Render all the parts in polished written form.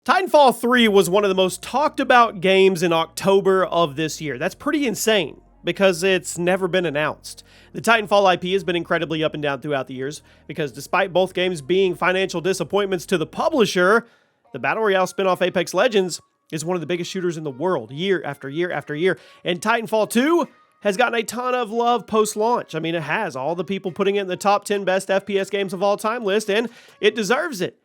Titanfall 3 was one of the most talked about games in October of this year. That's pretty insane because it's never been announced. The Titanfall IP has been incredibly up and down throughout the years because despite both games being financial disappointments to the publisher, the Battle Royale spin-off Apex Legends is one of the biggest shooters in the world year after year after year. And Titanfall 2 has gotten a ton of love post-launch. I mean, it has all the people putting it in the top 10 best FPS games of all time list, and it deserves it.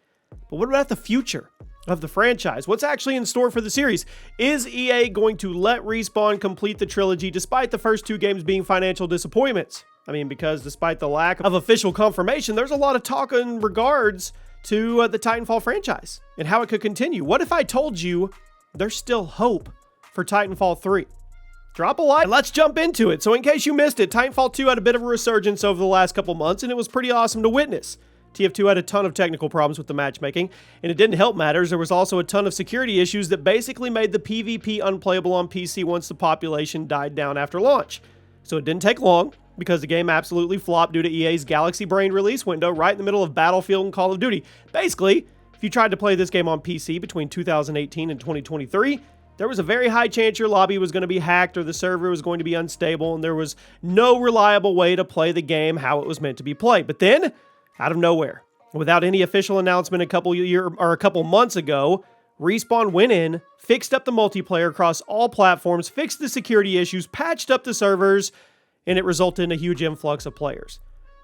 But what about the future of the franchise? What's actually in store for the series? Is EA going to let Respawn complete the trilogy despite the first two games being financial disappointments? I mean, because despite the lack of official confirmation, there's a lot of talk in regards to the Titanfall franchise and how it could continue. What if I told you there's still hope for Titanfall 3? Drop a like and let's jump into it. So in case you missed it, Titanfall 2 had a bit of a resurgence over the last couple months, and it was pretty awesome to witness. TF2 had a ton of technical problems with the matchmaking, and it didn't help matters. There was also a ton of security issues that basically made the PvP unplayable on PC once the population died down after launch. So it didn't take long, because the game absolutely flopped due to EA's Galaxy Brain release window right in the middle of Battlefield and Call of Duty. Basically, if you tried to play this game on PC between 2018 and 2023, there was a very high chance your lobby was going to be hacked or the server was going to be unstable, and there was no reliable way to play the game how it was meant to be played. But then, out of nowhere, without any official announcement a couple months ago, Respawn went in, fixed up the multiplayer across all platforms, fixed the security issues, patched up the servers, and it resulted in a huge influx of players.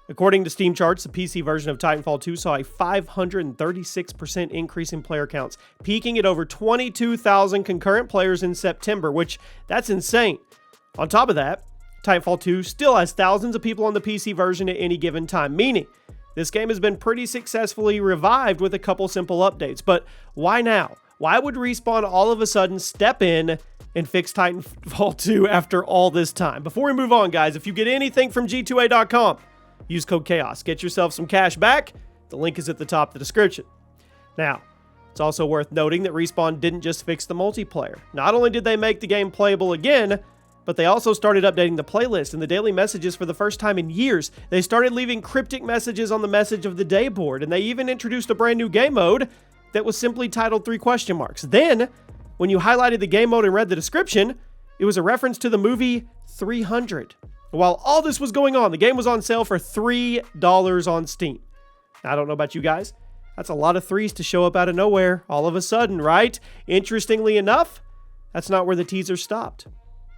According to Steam charts, the PC version of Titanfall 2 saw a 536% increase in player counts, peaking at over 22,000 concurrent players in September, which, that's insane. On top of that, Titanfall 2 still has thousands of people on the PC version at any given time, meaning this game has been pretty successfully revived with a couple simple updates. But why now? Why would Respawn all of a sudden step in and fix Titanfall 2 after all this time? Before we move on, guys, if you get anything from G2A.com, use code CHAOS. Get yourself some cash back. The link is at the top of the description. Now, it's also worth noting that Respawn didn't just fix the multiplayer. Not only did they make the game playable again, but they also started updating the playlist and the daily messages for the first time in years. They started leaving cryptic messages on the message of the day board, and they even introduced a brand new game mode that was simply titled 3 question marks. Then, when you highlighted the game mode and read the description, it was a reference to the movie 300. While all this was going on, the game was on sale for $3 on Steam. Now, I don't know about you guys. That's a lot of threes to show up out of nowhere all of a sudden, right? Interestingly enough, that's not where the teaser stopped.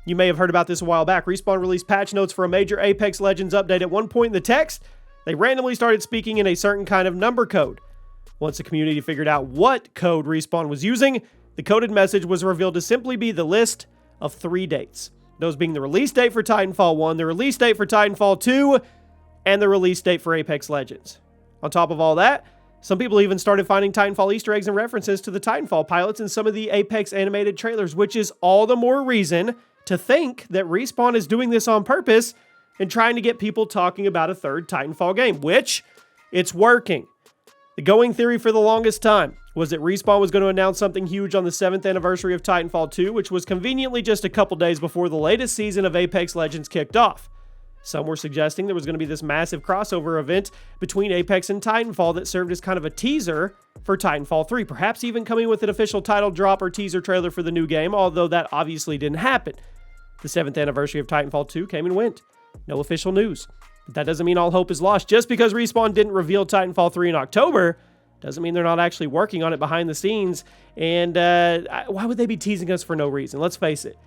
You may have heard about this a while back. Respawn released patch notes for a major Apex Legends update. At one point in the text, they randomly started speaking in a certain kind of number code. Once the community figured out what code Respawn was using, the coded message was revealed to simply be the list of 3 dates. Those being the release date for Titanfall 1, the release date for Titanfall 2, and the release date for Apex Legends. On top of all that, some people even started finding Titanfall Easter eggs and references to the Titanfall pilots in some of the Apex animated trailers, which is all the more reason to think that Respawn is doing this on purpose and trying to get people talking about a third Titanfall game, which it's working. The going theory for the longest time was that Respawn was going to announce something huge on the 7th anniversary of Titanfall 2, which was conveniently just a couple days before the latest season of Apex Legends kicked off. Some were suggesting there was going to be this massive crossover event between Apex and Titanfall that served as kind of a teaser for Titanfall 3, perhaps even coming with an official title drop or teaser trailer for the new game, although that obviously didn't happen. The 7th anniversary of Titanfall 2 came and went. No official news. But that doesn't mean all hope is lost. Just because Respawn didn't reveal Titanfall 3 in October doesn't mean they're not actually working on it behind the scenes. And why would they be teasing us for no reason? Let's face it.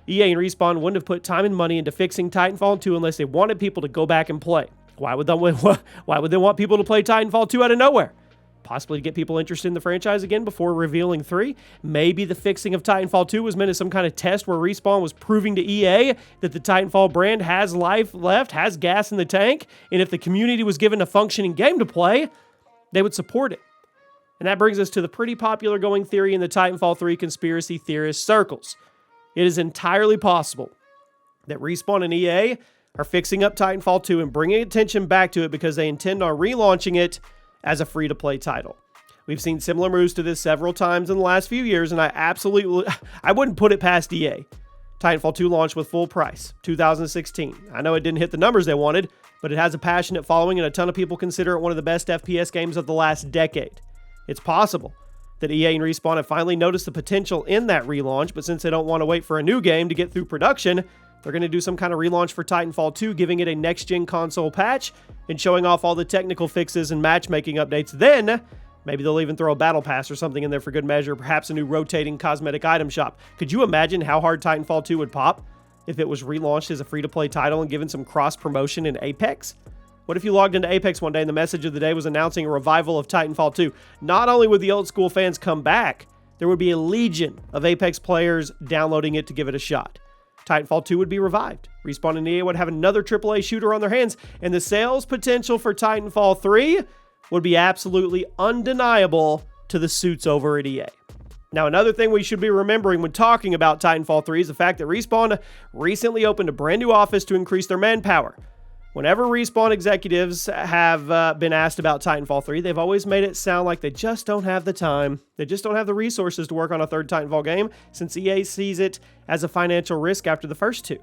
EA and Respawn wouldn't have put time and money into fixing Titanfall 2 unless they wanted people to go back and play. Why would they want people to play Titanfall 2 out of nowhere? Possibly to get people interested in the franchise again before revealing 3. Maybe the fixing of Titanfall 2 was meant as some kind of test where Respawn was proving to EA that the Titanfall brand has life left, has gas in the tank, and if the community was given a functioning game to play, they would support it. And that brings us to the pretty popular going theory in the Titanfall 3 conspiracy theorist circles. It is entirely possible that Respawn and EA are fixing up Titanfall 2 and bringing attention back to it because they intend on relaunching it as a free-to-play title. We've seen similar moves to this several times in the last few years, and I wouldn't put it past EA. Titanfall 2 launched with full price, 2016. I know it didn't hit the numbers they wanted, but it has a passionate following, and a ton of people consider it one of the best FPS games of the last decade. It's possible that EA and Respawn have finally noticed the potential in that relaunch, but since they don't want to wait for a new game to get through production, they're going to do some kind of relaunch for Titanfall 2, giving it a next-gen console patch and showing off all the technical fixes and matchmaking updates. Then, maybe they'll even throw a battle pass or something in there for good measure, perhaps a new rotating cosmetic item shop. Could you imagine how hard Titanfall 2 would pop if it was relaunched as a free-to-play title and given some cross-promotion in Apex? What if you logged into Apex one day and the message of the day was announcing a revival of Titanfall 2? Not only would the old school fans come back, there would be a legion of Apex players downloading it to give it a shot. Titanfall 2 would be revived. Respawn and EA would have another AAA shooter on their hands, and the sales potential for Titanfall 3 would be absolutely undeniable to the suits over at EA. Now, another thing we should be remembering when talking about Titanfall 3 is the fact that Respawn recently opened a brand new office to increase their manpower. Whenever Respawn executives have been asked about Titanfall 3, they've always made it sound like they just don't have the time. They just don't have the resources to work on a third Titanfall game, since EA sees it as a financial risk after the first two.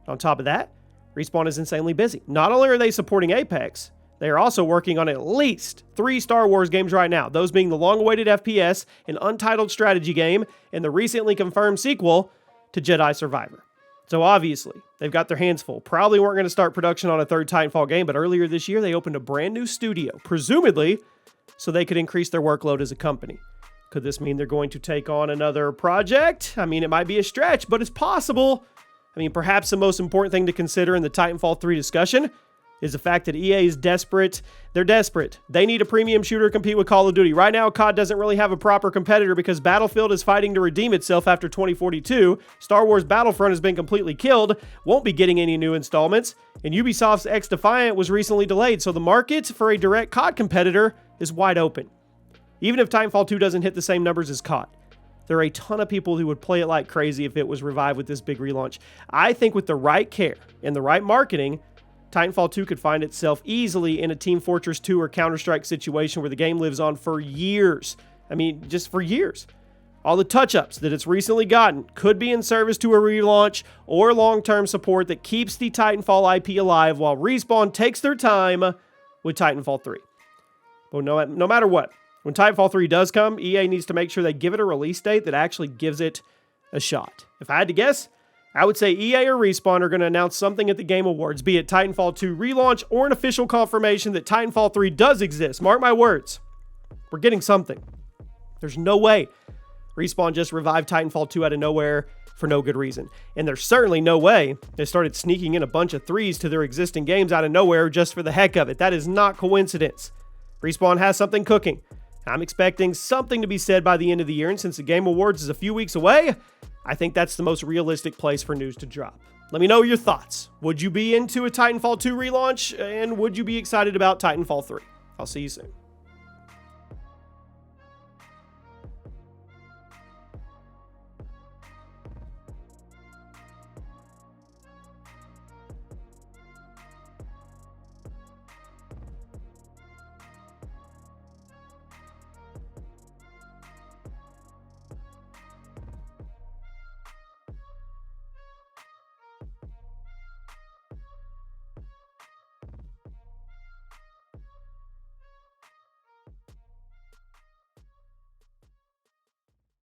On top of that, Respawn is insanely busy. Not only are they supporting Apex, they are also working on at least 3 Star Wars games right now, those being the long-awaited FPS, an untitled strategy game, and the recently confirmed sequel to Jedi Survivor. So obviously, they've got their hands full. Probably weren't going to start production on a third Titanfall game, but earlier this year, they opened a brand new studio, presumably so they could increase their workload as a company. Could this mean they're going to take on another project? I mean, it might be a stretch, but it's possible. I mean, perhaps the most important thing to consider in the Titanfall 3 discussion is the fact that EA is desperate. They're desperate. They need a premium shooter to compete with Call of Duty. Right now, COD doesn't really have a proper competitor because Battlefield is fighting to redeem itself after 2042. Star Wars Battlefront has been completely killed, won't be getting any new installments, and Ubisoft's X-Defiant was recently delayed, so the market for a direct COD competitor is wide open. Even if Titanfall 2 doesn't hit the same numbers as COD, there are a ton of people who would play it like crazy if it was revived with this big relaunch. I think with the right care and the right marketing, Titanfall 2 could find itself easily in a Team Fortress 2 or Counter-Strike situation where the game lives on for years. I mean, just for years. All the touch-ups that it's recently gotten could be in service to a relaunch or long-term support that keeps the Titanfall IP alive while Respawn takes their time with Titanfall 3. But no matter what, when Titanfall 3 does come, EA needs to make sure they give it a release date that actually gives it a shot. If I had to guess, I would say EA or Respawn are going to announce something at the Game Awards, be it Titanfall 2 relaunch or an official confirmation that Titanfall 3 does exist. Mark my words. We're getting something. There's no way Respawn just revived Titanfall 2 out of nowhere for no good reason. And there's certainly no way they started sneaking in a bunch of threes to their existing games out of nowhere just for the heck of it. That is not coincidence. Respawn has something cooking. I'm expecting something to be said by the end of the year, and since the Game Awards is a few weeks away, I think that's the most realistic place for news to drop. Let me know your thoughts. Would you be into a Titanfall 2 relaunch? And would you be excited about Titanfall 3? I'll see you soon.